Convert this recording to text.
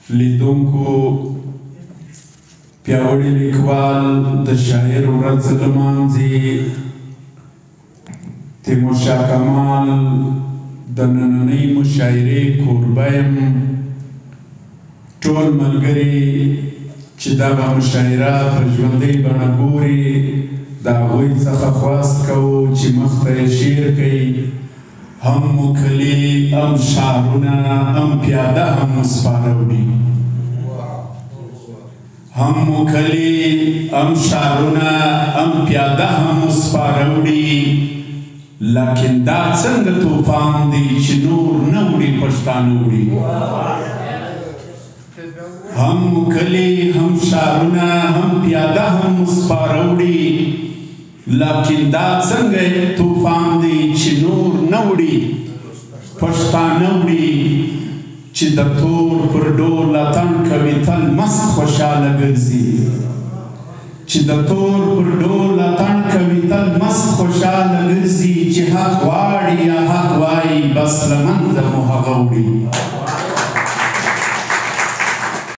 لیدونکو پیاوړي لیکوال د شاعر ورځ لمانځي تیمورشاه کمال د نننۍ مشاعرې کوربه یم ټول ملګري چې دغه مشاعره په ژوندۍ بڼه ګوري د هغوی څخه خواست کوو چې مخ ته یې شعر کوي هم مو کلي هم ښارونه هم پیاده هم مو سپاره وړي هم مو کلي هم ښارونه هم پیاده هم مو سپاره وړي لکن دا څنګه طوفان دی چې نور نه وړي پښتانه وړي هم مو کلي هم ښارونه هم پیاده هم مو سپاره وړي لکن دا څنګه طوفان دی چې نور نه وړي پښتانه وړي چې د تور پر ډول اتڼ کوي تل مست خوشحاله ګرځي چې د تور پر ډول اتڼ کوي تل مست خوشحاله ګرځي چې حق غواړي یا حق وایي بس له منځه مو هغه وړي